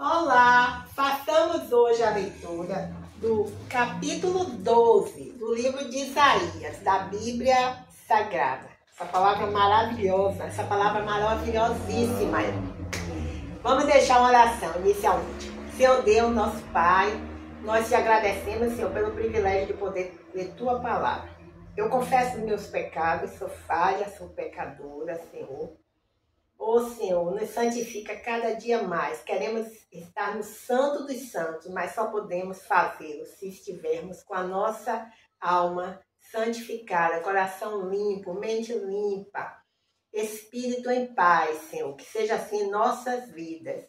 Olá! Façamos hoje a leitura do capítulo 12 do livro de Isaías, da Bíblia Sagrada. Essa palavra maravilhosa, essa palavra maravilhosíssima. Vamos deixar uma oração inicialmente. Senhor Deus, nosso Pai, nós te agradecemos, Senhor, pelo privilégio de poder ler Tua palavra. Eu confesso os meus pecados, sou falha, sou pecadora, Senhor. Ô Senhor, nos santifica cada dia mais. Queremos estar no Santo dos Santos, mas só podemos fazê-lo se estivermos com a nossa alma santificada, coração limpo, mente limpa, espírito em paz, Senhor. Que seja assim em nossas vidas.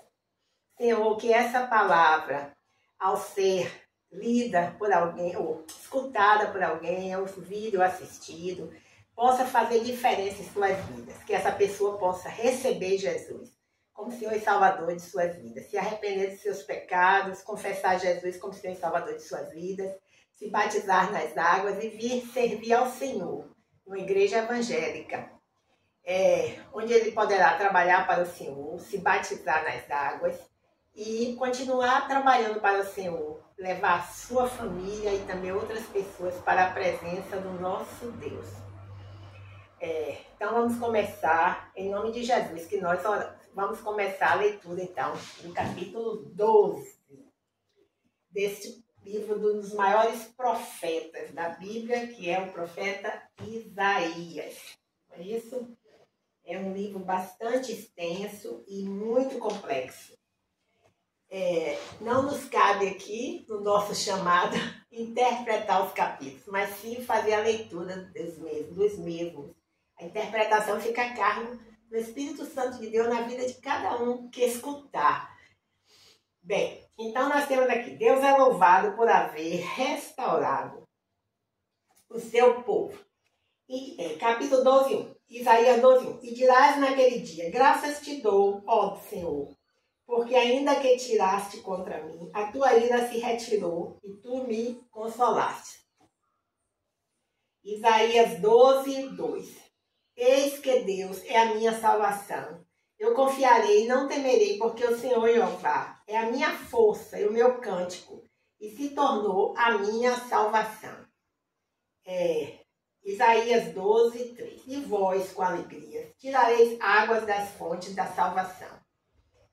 Senhor, que essa palavra, ao ser lida por alguém, ou escutada por alguém, ouvido ou assistido, possa fazer diferença em suas vidas, que essa pessoa possa receber Jesus como Senhor e Salvador de suas vidas, se arrepender de seus pecados, confessar Jesus como Senhor e Salvador de suas vidas, se batizar nas águas e vir servir ao Senhor, numa igreja evangélica, onde ele poderá trabalhar para o Senhor, se batizar nas águas e continuar trabalhando para o Senhor, levar a sua família e também outras pessoas para a presença do nosso Deus. Então vamos começar, em nome de Jesus, que nós oramos. Vamos começar a leitura então, do capítulo 12, deste livro dos maiores profetas da Bíblia, que é o profeta Isaías. Isso é um livro bastante extenso e muito complexo. Não nos cabe aqui, no nosso chamado, interpretar os capítulos, mas sim fazer a leitura dos mesmos. A interpretação fica a cargo do Espírito Santo de Deus na vida de cada um que escutar. Bem, então nós temos aqui, Deus é louvado por haver restaurado o seu povo. Capítulo 12, 1, Isaías 12, 1. E dirás naquele dia, graças te dou, ó Senhor, porque ainda que tiraste contra mim, a tua ira se retirou e tu me consolaste. Isaías 12, 2. Eis que Deus é a minha salvação. Eu confiarei e não temerei, porque o Senhor Jeová é a minha força e o meu cântico, e se tornou a minha salvação. Isaías 12, 3. E vós, com alegria, tirareis águas das fontes da salvação.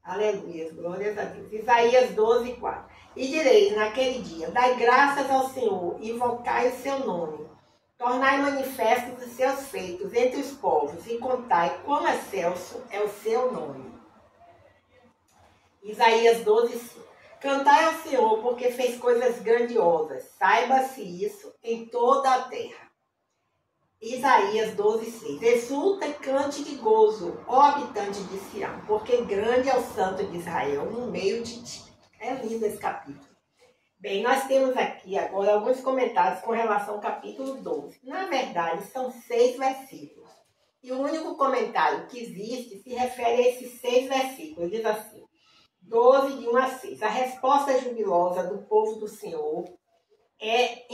Aleluia, glórias a Deus. Isaías 12, 4. E direis naquele dia, dai graças ao Senhor, invocai o seu nome. Tornai manifestos os seus feitos entre os povos e contai quão excelso é o seu nome. Isaías 12, 5. Cantai ao Senhor porque fez coisas grandiosas. Saiba-se isso em toda a terra. Isaías 12, 6. Exulta e cante de gozo, ó habitante de Sião, porque grande é o Santo de Israel no meio de ti. É lindo esse capítulo. Bem, nós temos aqui agora alguns comentários com relação ao capítulo 12. Na verdade, são 6 versículos. E o único comentário que existe se refere a esses 6 versículos. Diz assim, 12, de 1 a 6. A resposta jubilosa do povo do Senhor é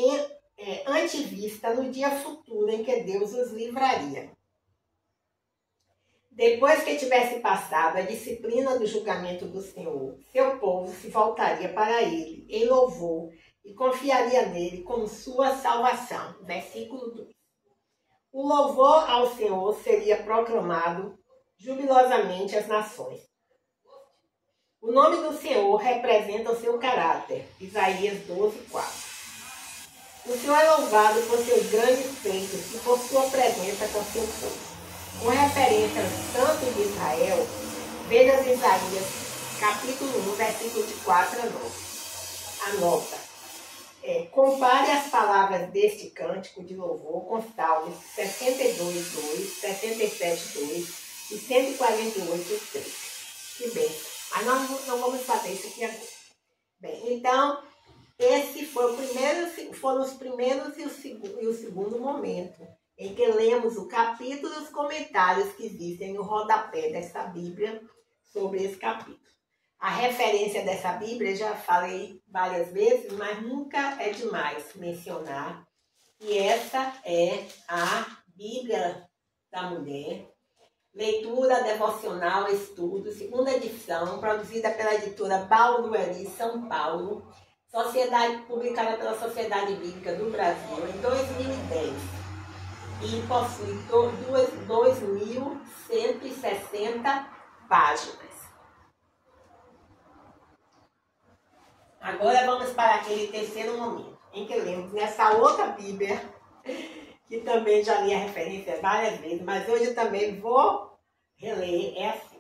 antevista no dia futuro em que Deus os livraria. Depois que tivesse passado a disciplina do julgamento do Senhor, seu povo se voltaria para ele em louvor e confiaria nele como sua salvação. Versículo 2. O louvor ao Senhor seria proclamado jubilosamente às nações. O nome do Senhor representa o seu caráter. Isaías 12, 4. O Senhor é louvado por seus grandes feitos e por sua presença com seu povo. Com referência ao Santo de Israel, veja Isaías, capítulo 1, versículo de 4 a 9. Anota. Compare as palavras deste cântico de louvor com Salmos 62, 2, 77, 2 e 148, 3. Que bem. Mas nós não vamos fazer isso aqui agora. Bem, então, esse foi foram os primeiros e o segundo momento em que lemos o capítulo e os comentários que existem no rodapé dessa Bíblia sobre esse capítulo. A referência dessa Bíblia, já falei várias vezes, mas nunca é demais mencionar que essa é a Bíblia da mulher, Leitura Devocional Estudo, segunda edição, produzida pela editora Bauru, São Paulo, publicada pela Sociedade Bíblica do Brasil em 2010 e possui 2.160 páginas. Agora vamos para aquele terceiro momento, em que lemos nessa outra Bíblia, que também já li a referência várias vezes, mas hoje eu também vou reler, é assim.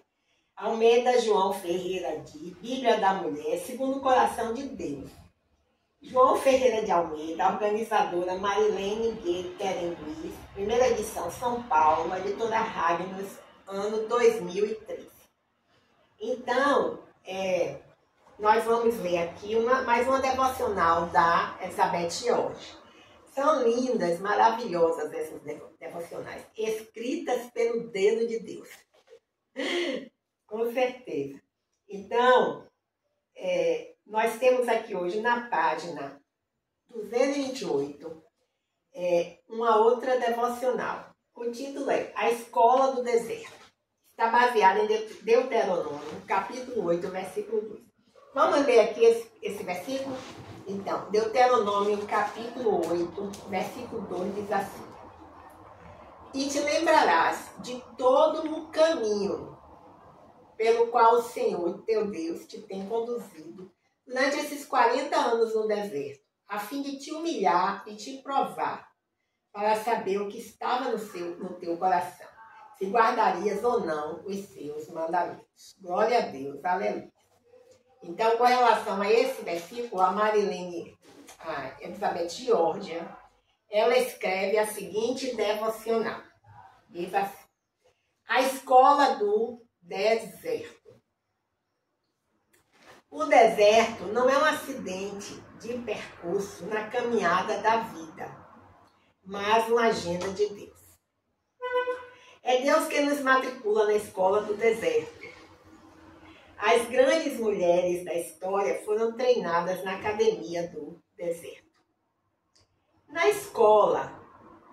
Almeida João Ferreira de Bíblia da Mulher, segundo o coração de Deus. João Ferreira de Almeida, organizadora Marilene Guerreiro Luiz, primeira edição São Paulo, editora Ragnos, ano 2013. Então, nós vamos ler aqui mais uma devocional da Elizabeth George. São lindas, maravilhosas essas devocionais, escritas pelo dedo de Deus. Com certeza. Então, nós temos aqui hoje na página 228 uma outra devocional. O título é A Escola do Deserto. Está baseada em Deuteronômio, capítulo 8, versículo 2. Vamos ler aqui esse versículo? Então, Deuteronômio, capítulo 8, versículo 2 diz assim: E te lembrarás de todo o caminho pelo qual o Senhor, teu Deus, te tem conduzido durante esses 40 anos no deserto, a fim de te humilhar e te provar, para saber o que estava no teu coração, se guardarias ou não os seus mandamentos. Glória a Deus, aleluia. Então, com relação a esse versículo, a Marilene Elizabeth George, ela escreve a seguinte devocional. Diz assim: A Escola do Deserto. O deserto não é um acidente de percurso na caminhada da vida, mas uma agenda de Deus. É Deus quem nos matricula na escola do deserto. As grandes mulheres da história foram treinadas na academia do deserto. Na escola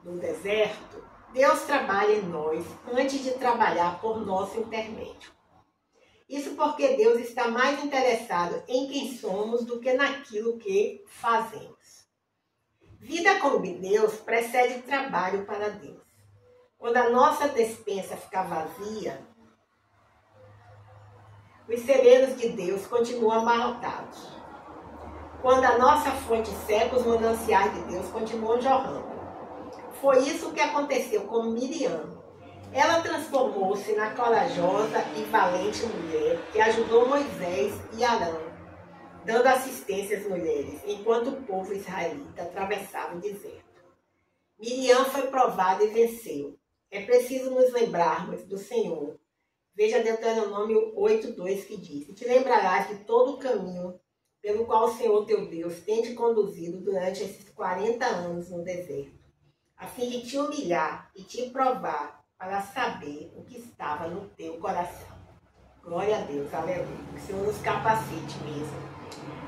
do deserto, Deus trabalha em nós antes de trabalhar por nosso intermédio. Isso porque Deus está mais interessado em quem somos do que naquilo que fazemos. Vida com Deus precede trabalho para Deus. Quando a nossa despensa ficar vazia, os celeiros de Deus continuam abarrotados. Quando a nossa fonte seca, os mananciais de Deus continuam jorrando. Foi isso que aconteceu com Miriam. Ela transformou-se na corajosa e valente mulher que ajudou Moisés e Arão, dando assistência às mulheres, enquanto o povo israelita atravessava o deserto. Miriam foi provada e venceu. É preciso nos lembrarmos do Senhor. Veja Deuteronômio 8:2 que diz: E te lembrarás de todo o caminho pelo qual o Senhor teu Deus tem te conduzido durante esses 40 anos no deserto, a fim de te humilhar e te provar, para saber o que estava no teu coração. Glória a Deus, aleluia. Que o Senhor nos capacite mesmo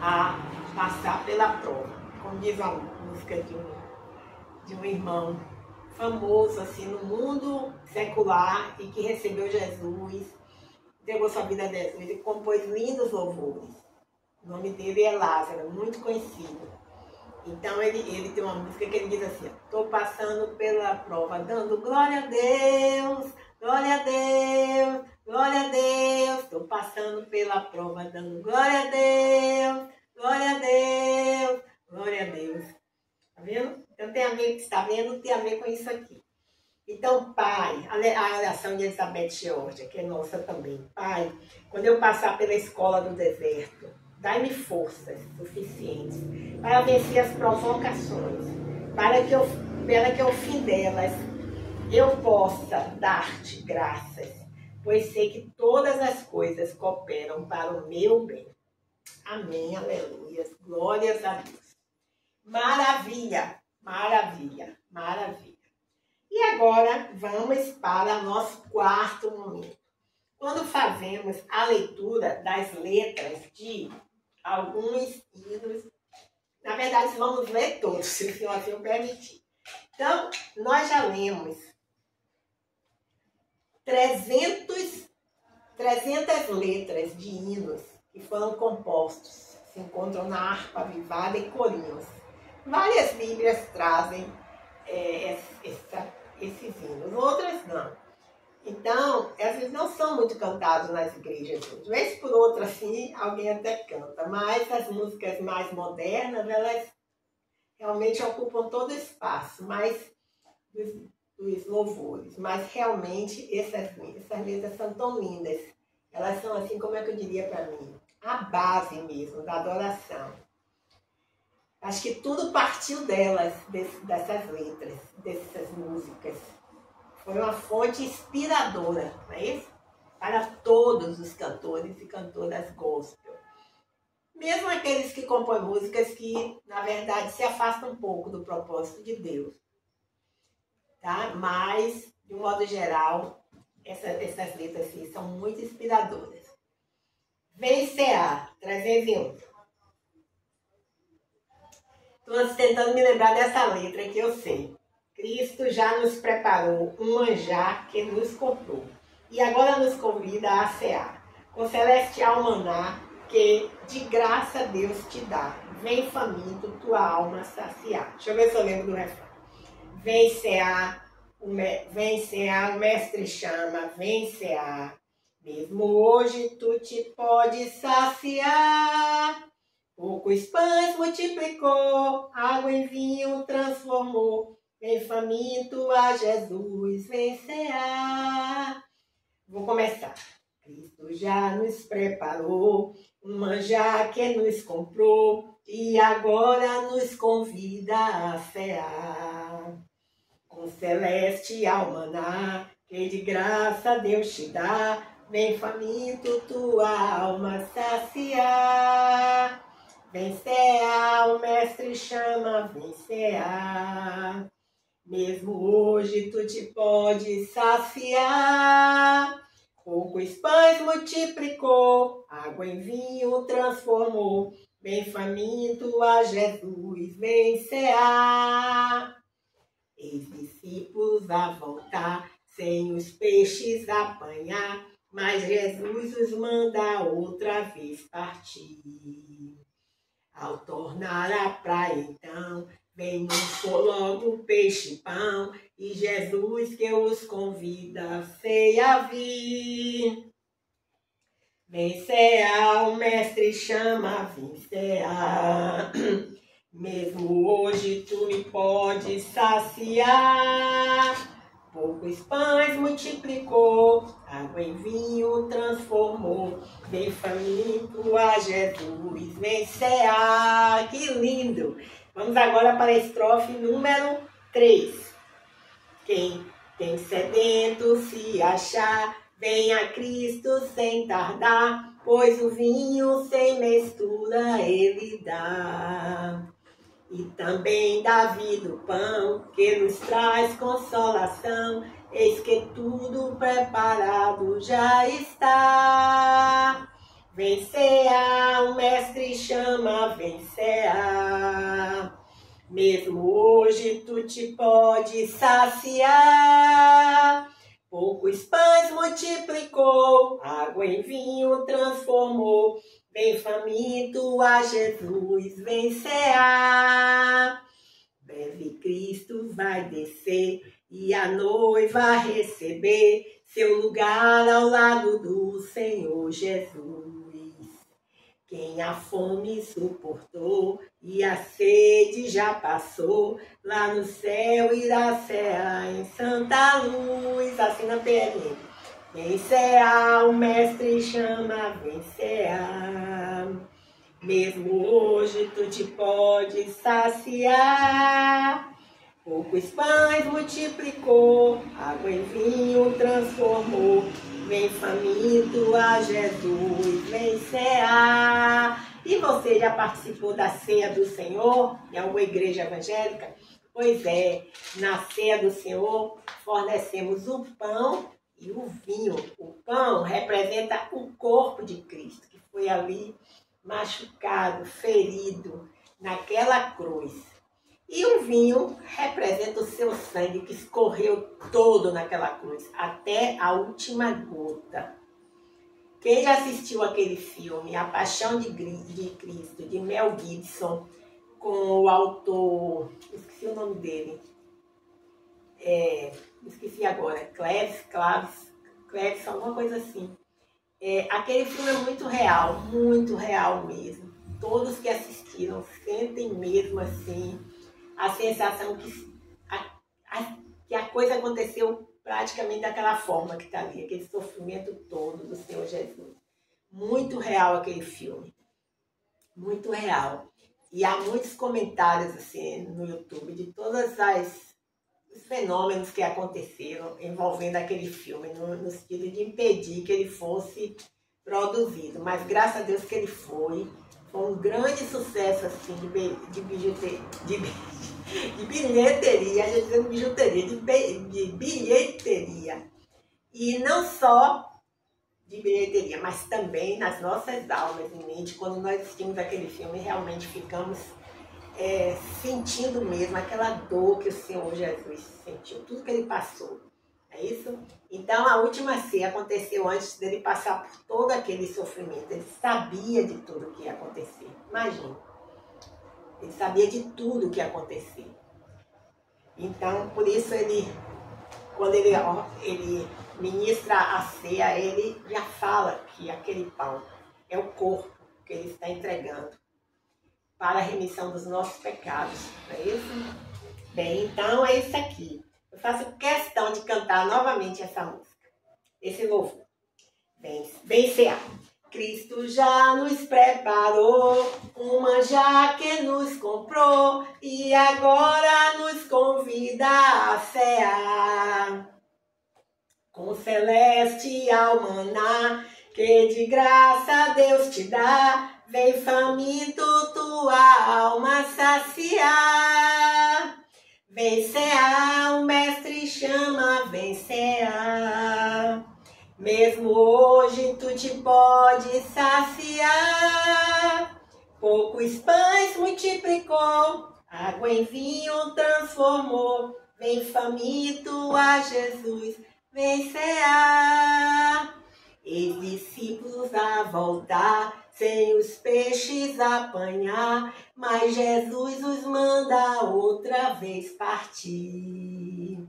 a passar pela prova. Como diz a música de um irmão famoso assim no mundo secular e que recebeu Jesus, entregou sua vida a Jesus, ele compôs lindos louvores. O nome dele é Lázaro, muito conhecido. Então ele tem uma música que ele diz assim: estou passando pela prova, dando glória a Deus, glória a Deus, glória a Deus. Estou passando pela prova, dando glória a Deus, glória a Deus, glória a Deus. Tá vendo? Então tem a ver, está vendo? Tem a ver com isso aqui. Então, Pai, a oração de Elizabeth George, que é nossa também. Pai, quando eu passar pela escola do deserto, dai-me forças suficientes para vencer as provocações, para que ao fim delas eu possa dar-te graças, pois sei que todas as coisas cooperam para o meu bem. Amém, aleluia, glórias a Deus. Maravilha, maravilha, maravilha. E agora vamos para o nosso quarto momento. Quando fazemos a leitura das letras de alguns hinos, na verdade vamos ler todos, se o Senhor assim permitir. Então, nós já lemos 300 letras de hinos que foram compostos. Se encontram na harpa avivada e corinhos. Várias bíblias trazem esses hinos, outras não. Então, eles não são muito cantados nas igrejas. De vez por outra, assim, alguém até canta. Mas as músicas mais modernas, elas realmente ocupam todo o espaço, mais dos louvores. Mas realmente essas letras são tão lindas. Elas são assim, como é que eu diria para mim? A base mesmo da adoração. Acho que tudo partiu delas, dessas letras, dessas músicas. Foi uma fonte inspiradora, não é isso? Para todos os cantores e cantoras gospel. Mesmo aqueles que compõem músicas que, na verdade, se afastam um pouco do propósito de Deus. Tá? Mas, de um modo geral, essas letras assim, são muito inspiradoras. Vencear, 301. Estou tentando me lembrar dessa letra que eu sei. Cristo já nos preparou um manjar que nos comprou. E agora nos convida a cear. Com celestial maná que de graça Deus te dá. Vem faminto tua alma saciar. Deixa eu ver se eu lembro do refrão. Vem cear, o mestre chama, vem cear. Mesmo hoje tu te pode saciar. Poucos pães multiplicou, água em vinho transformou. Vem faminto a Jesus, vem cear. Vou começar. Cristo já nos preparou um manjar que nos comprou e agora nos convida a cear. Com celestial maná que de graça Deus te dá, vem faminto tua alma saciar. Vem cear, o mestre chama, vem cear. Mesmo hoje tu te pode saciar. Poucos pães multiplicou, água em vinho transformou. Vem faminto a Jesus, vem cear. Eis discípulos a voltar, sem os peixes apanhar, mas Jesus os manda outra vez partir. Ao tornar a praia então, vem logo o peixe e pão, e Jesus que os convida a ceia vir. Vem cear, o mestre chama, vem cear. Mesmo hoje tu me podes saciar. Poucos pães multiplicou, água em vinho transformou. Vem faminto a Jesus, vem cear. Que lindo! Vamos agora para a estrofe número 3. Quem tem sedento se achar, vem a Cristo sem tardar, pois o vinho sem mistura ele dá. E também dá vida o pão, que nos traz consolação, eis que tudo preparado já está. Vem cear, o mestre chama, vem cear. Mesmo hoje tu te pode saciar. Poucos pães multiplicou, água em vinho transformou. Vem faminto a Jesus, vem cear. Breve Cristo vai descer e a noiva receber seu lugar ao lado do Senhor Jesus. Quem a fome suportou e a sede já passou, lá no céu irá cear em santa luz. Assim na PLN. Vem cear, o mestre chama, vem cear. Mesmo hoje tu te pode saciar. Poucos pães multiplicou, água em vinho transformou. Vem faminto a Jesus, vem cear. E você já participou da ceia do Senhor em alguma igreja evangélica? Pois é, na ceia do Senhor fornecemos o pão e o vinho. O pão representa o corpo de Cristo, que foi ali machucado, ferido, naquela cruz. E o vinho representa o seu sangue que escorreu todo naquela cruz, até a última gota. Quem já assistiu aquele filme, A Paixão de Cristo, de Mel Gibson, com o autor, esqueci o nome dele, esqueci agora, Cleves, alguma coisa assim. Aquele filme é muito real mesmo. Todos que assistiram sentem mesmo assim a sensação que a coisa aconteceu praticamente daquela forma que está ali, aquele sofrimento todo do Senhor Jesus. Muito real aquele filme, muito real. E há muitos comentários assim no YouTube de todos os fenômenos que aconteceram envolvendo aquele filme, no sentido de impedir que ele fosse produzido. Mas graças a Deus que ele foi um grande sucesso assim, de bilheteria, a gente dizendo bijuteria, de bilheteria. E não só de bilheteria, mas também nas nossas almas e mente. Quando nós assistimos aquele filme, realmente ficamos sentindo mesmo aquela dor que o Senhor Jesus sentiu, tudo que ele passou. É isso? Então, a última ceia aconteceu antes dele passar por todo aquele sofrimento. Ele sabia de tudo que ia acontecer. Imagina. Ele sabia de tudo que ia acontecer. Então, por isso, quando ele ministra a ceia, ele já fala que aquele pão é o corpo que ele está entregando para a remissão dos nossos pecados. Não é isso? Bem, então é isso aqui. Eu faço questão de cantar novamente essa música, esse louvor. Bem ceia. Cristo já nos preparou uma já que nos comprou e agora nos convida a cear. Com celestial maná que de graça Deus te dá, vem faminto tua alma saciar. Vem cear, o mestre chama, vem cear. Mesmo hoje tu te pode saciar. Poucos pães multiplicou, água em vinho transformou. Vem faminto a Jesus, vem cear. E discípulos a voltar, sem os peixes apanhar, mas Jesus os manda outra vez partir.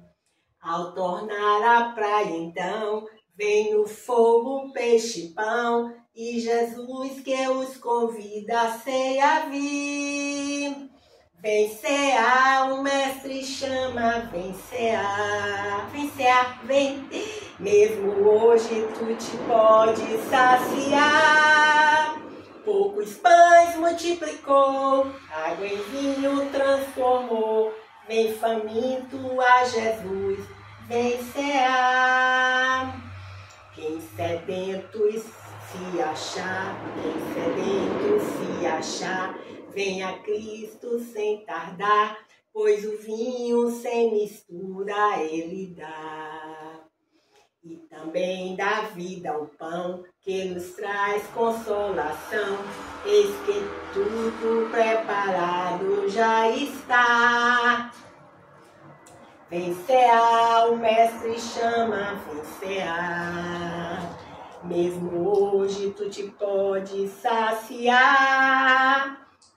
Ao tornar a praia então, vem no fogo peixe e pão, e Jesus que os convida a ceia vir. Vem cear, o mestre chama, vem cear, vem. Mesmo hoje tu te pode saciar. Poucos pães multiplicou, água em vinho transformou. Vem faminto a Jesus, vem cear. Quem sedentos se achar, vem a Cristo sem tardar, pois o vinho sem mistura ele dá. E também dá vida ao pão, que nos traz consolação, eis que tudo preparado já está. Vem cear, o mestre chama, vem cear. Mesmo hoje tu te pode saciar.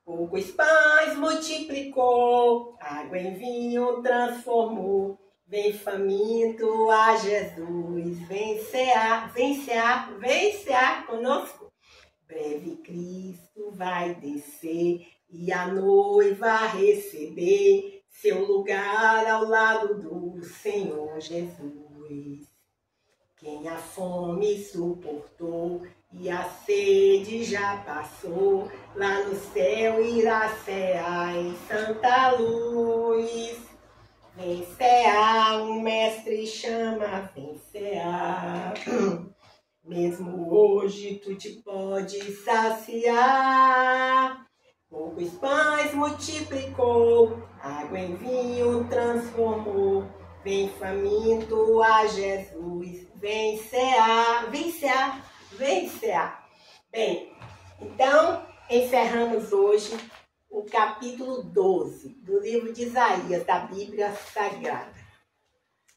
Poucos pães multiplicou, água em vinho transformou. Vem faminto a Jesus, vem cear conosco. Breve Cristo vai descer e a noiva receber seu lugar ao lado do Senhor Jesus. Quem a fome suportou e a sede já passou, lá no céu irá cear em santa luz. Vem cear, o mestre chama, vem cear. Mesmo hoje tu te pode saciar. Poucos pães multiplicou, água em vinho transformou. Vem faminto a Jesus, vem cear. Bem, então encerramos hoje o capítulo 12 do livro de Isaías, da Bíblia Sagrada.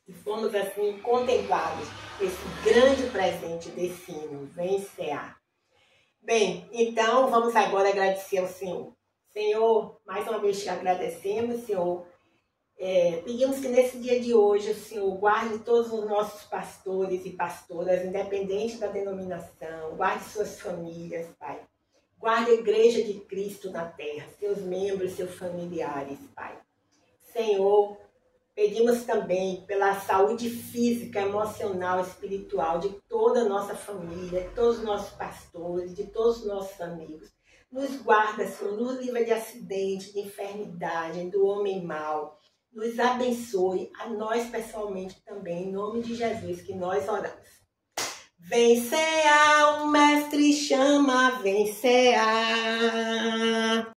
E fomos assim contemplados esse grande presente desse hino, Vencear. Bem, então vamos agora agradecer ao Senhor. Senhor, mais uma vez te agradecemos, Senhor. Pedimos que nesse dia de hoje o Senhor guarde todos os nossos pastores e pastoras, independente da denominação, guarde suas famílias, Pai. Guarde a igreja de Cristo na terra, seus membros, seus familiares, Pai. Senhor, pedimos também pela saúde física, emocional, espiritual de toda a nossa família, de todos os nossos pastores, de todos os nossos amigos. Nos guarda, Senhor, nos livra de acidente, de enfermidade, do homem mau. Nos abençoe, a nós pessoalmente também, em nome de Jesus, que nós oramos. Vencear, o mestre chama, vencear.